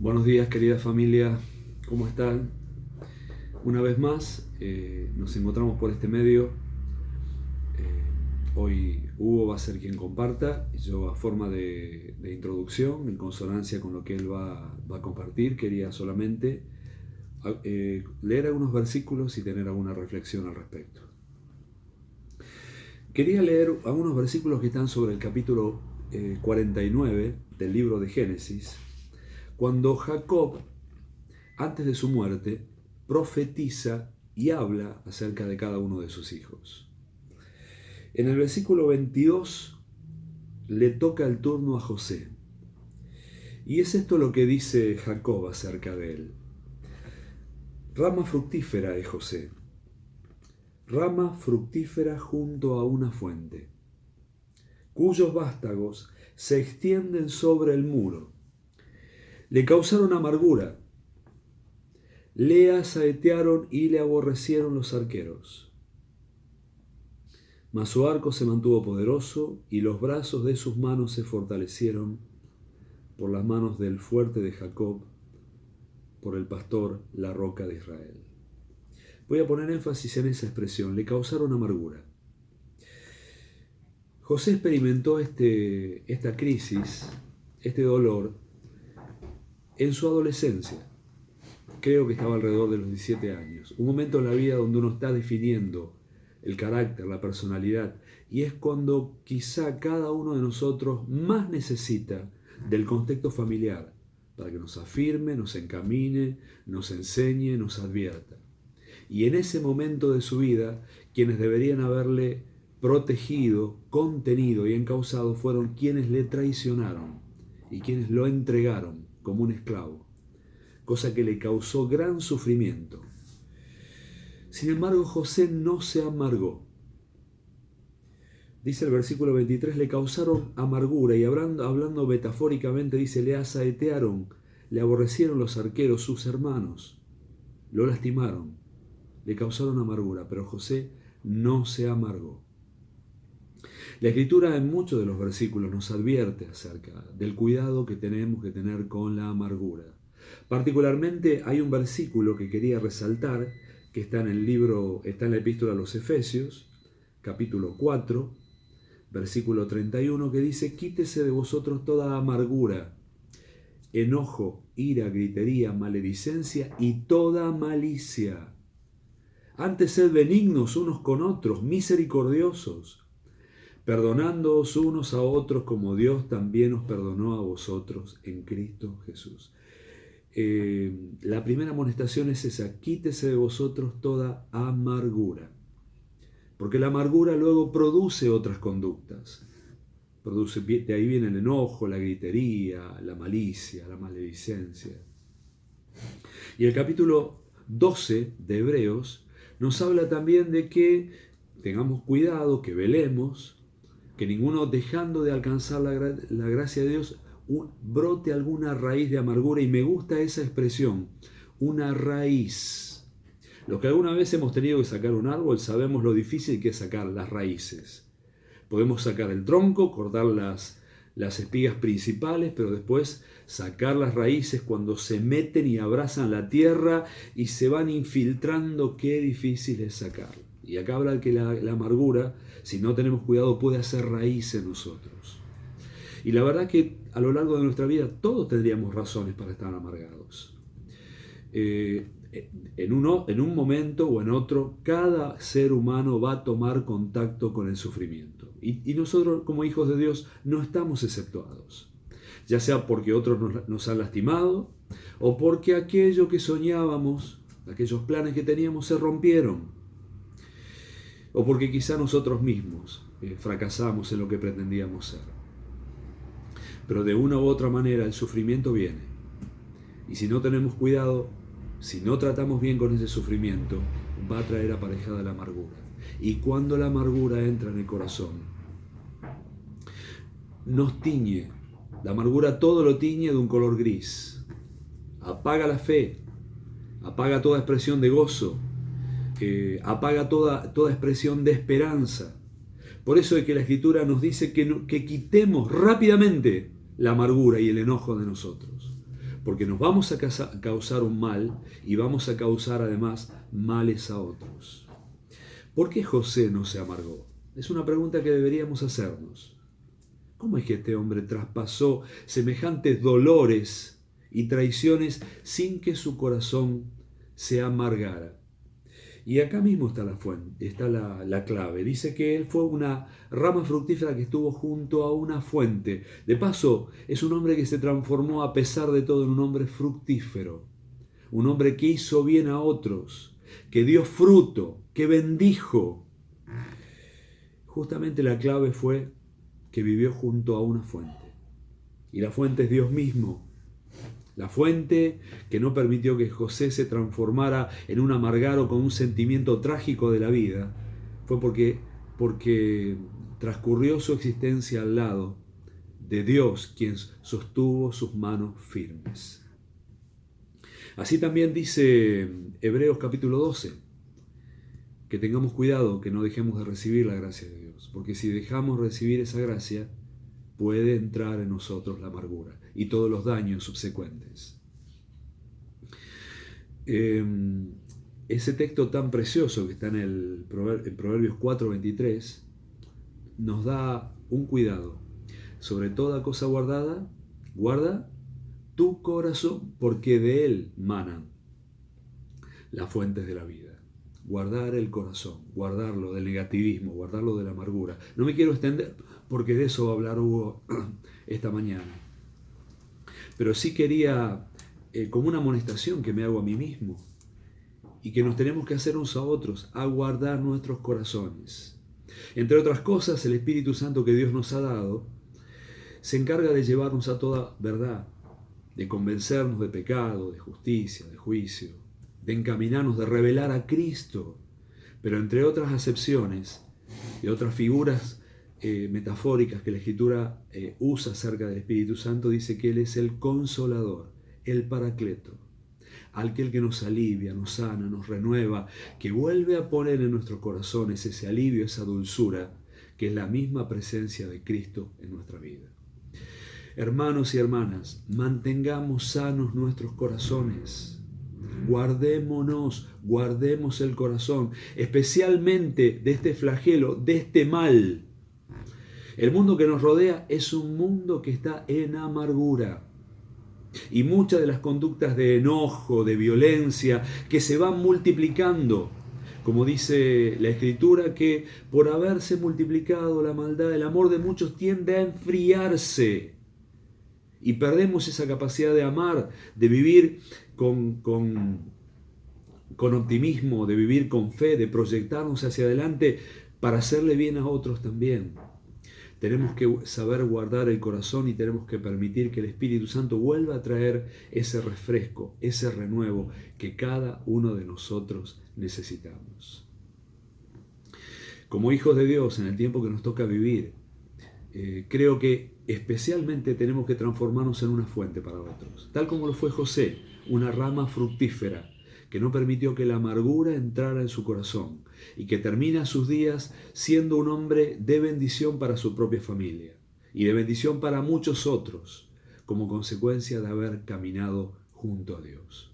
Buenos días, querida familia, ¿cómo están? Una vez más nos encontramos por este medio. Hoy Hugo va a ser quien comparta, yo a forma de introducción, en consonancia con lo que él va a compartir, quería solamente leer algunos versículos y tener alguna reflexión al respecto. Quería leer algunos versículos que están sobre el capítulo 49 del libro de Génesis, cuando Jacob, antes de su muerte, profetiza y habla acerca de cada uno de sus hijos. En el versículo 22 le toca el turno a José. Y es esto lo que dice Jacob acerca de él. Rama fructífera es José, rama fructífera junto a una fuente, cuyos vástagos se extienden sobre el muro. Le causaron amargura, le asaetearon y le aborrecieron los arqueros. Mas su arco se mantuvo poderoso y los brazos de sus manos se fortalecieron por las manos del fuerte de Jacob, por el pastor, la roca de Israel. Voy a poner énfasis en esa expresión, le causaron amargura. José experimentó esta crisis, este dolor, en su adolescencia. Creo que estaba alrededor de los 17 años. Un momento en la vida donde uno está definiendo el carácter, la personalidad, y es cuando quizá cada uno de nosotros más necesita del contexto familiar para que nos afirme, nos encamine, nos enseñe, nos advierta. Y en ese momento de su vida, quienes deberían haberle protegido, contenido y encauzado fueron quienes le traicionaron y quienes lo entregaron como un esclavo, cosa que le causó gran sufrimiento. Sin embargo, José no se amargó. Dice el versículo 23, le causaron amargura y hablando metafóricamente dice, le asaetearon, le aborrecieron los arqueros, sus hermanos, lo lastimaron, le causaron amargura, pero José no se amargó. La Escritura en muchos de los versículos nos advierte acerca del cuidado que tenemos que tener con la amargura. Particularmente hay un versículo que quería resaltar que está en la epístola a los Efesios, capítulo 4, versículo 31, que dice, quítese de vosotros toda amargura, enojo, ira, gritería, maledicencia y toda malicia. Antes sed benignos unos con otros, misericordiosos, perdonándoos unos a otros como Dios también os perdonó a vosotros en Cristo Jesús. La primera amonestación es esa, quítese de vosotros toda amargura, porque la amargura luego produce otras conductas, de ahí viene el enojo, la gritería, la malicia, la maledicencia. Y el capítulo 12 de Hebreos nos habla también de que tengamos cuidado, que velemos, que ninguno dejando de alcanzar la gracia de Dios brote alguna raíz de amargura, y me gusta esa expresión, una raíz. Los que alguna vez hemos tenido que sacar un árbol sabemos lo difícil que es sacar las raíces. Podemos sacar el tronco, cortar las espigas principales, pero después sacar las raíces cuando se meten y abrazan la tierra y se van infiltrando, qué difícil es sacar. Y acá habla que la amargura, si no tenemos cuidado, puede hacer raíz en nosotros. Y la verdad que a lo largo de nuestra vida todos tendríamos razones para estar amargados. En un momento o en otro, cada ser humano va a tomar contacto con el sufrimiento. Y nosotros como hijos de Dios no estamos exceptuados. Ya sea porque otros nos han lastimado o porque aquello que soñábamos, aquellos planes que teníamos se rompieron. O porque quizá nosotros mismos fracasamos en lo que pretendíamos ser. Pero de una u otra manera el sufrimiento viene. Y si no tenemos cuidado, si no tratamos bien con ese sufrimiento, va a traer aparejada la amargura. Y cuando la amargura entra en el corazón, nos tiñe. La amargura todo lo tiñe de un color gris. Apaga la fe, apaga toda expresión de gozo, apaga toda expresión de esperanza. Por eso es que la Escritura nos dice que quitemos rápidamente la amargura y el enojo de nosotros. porque nos vamos a causar un mal y vamos a causar además males a otros. ¿Por qué José no se amargó? Es una pregunta que deberíamos hacernos. ¿Cómo es que este hombre traspasó semejantes dolores y traiciones sin que su corazón se amargara? Y acá mismo está la fuente, está la clave. Dice que él fue una rama fructífera que estuvo junto a una fuente. De paso, es un hombre que se transformó a pesar de todo en un hombre fructífero. Un hombre que hizo bien a otros, que dio fruto, que bendijo. Justamente la clave fue que vivió junto a una fuente. Y la fuente es Dios mismo. La fuente que no permitió que José se transformara en un amargado con un sentimiento trágico de la vida, fue porque transcurrió su existencia al lado de Dios, quien sostuvo sus manos firmes. Así también dice Hebreos capítulo 12, que tengamos cuidado, que no dejemos de recibir la gracia de Dios, porque si dejamos recibir esa gracia, puede entrar en nosotros la amargura y todos los daños subsecuentes. Ese texto tan precioso que está en Proverbios 4:23 nos da un cuidado. Sobre toda cosa guardada, guarda tu corazón, porque de él manan las fuentes de la vida. Guardar el corazón, guardarlo del negativismo, guardarlo de la amargura. No me quiero extender porque de eso va a hablar Hugo esta mañana. Pero sí quería, como una amonestación que me hago a mí mismo, y que nos tenemos que hacer unos a otros, a guardar nuestros corazones. Entre otras cosas, el Espíritu Santo que Dios nos ha dado se encarga de llevarnos a toda verdad, de convencernos de pecado, de justicia, de juicio, de encaminarnos, de revelar a Cristo. Pero entre otras acepciones y otras figuras metafóricas que la Escritura usa acerca del Espíritu Santo, dice que Él es el Consolador, el Paracleto, aquel que nos alivia, nos sana, nos renueva, que vuelve a poner en nuestros corazones ese alivio, esa dulzura, que es la misma presencia de Cristo en nuestra vida. Hermanos y hermanas, mantengamos sanos nuestros corazones. Guardémonos, guardemos el corazón, especialmente de este flagelo, de este mal. El mundo que nos rodea es un mundo que está en amargura. Y muchas de las conductas de enojo, de violencia, que se van multiplicando. Como dice la Escritura, que por haberse multiplicado la maldad, el amor de muchos tiende a enfriarse. Y perdemos esa capacidad de amar, de vivir con optimismo, de vivir con fe, de proyectarnos hacia adelante para hacerle bien a otros también. Tenemos que saber guardar el corazón y tenemos que permitir que el Espíritu Santo vuelva a traer ese refresco, ese renuevo que cada uno de nosotros necesitamos. Como hijos de Dios, en el tiempo que nos toca vivir, creo que especialmente tenemos que transformarnos en una fuente para otros, tal como lo fue José, una rama fructífera que no permitió que la amargura entrara en su corazón y que termina sus días siendo un hombre de bendición para su propia familia y de bendición para muchos otros, como consecuencia de haber caminado junto a Dios.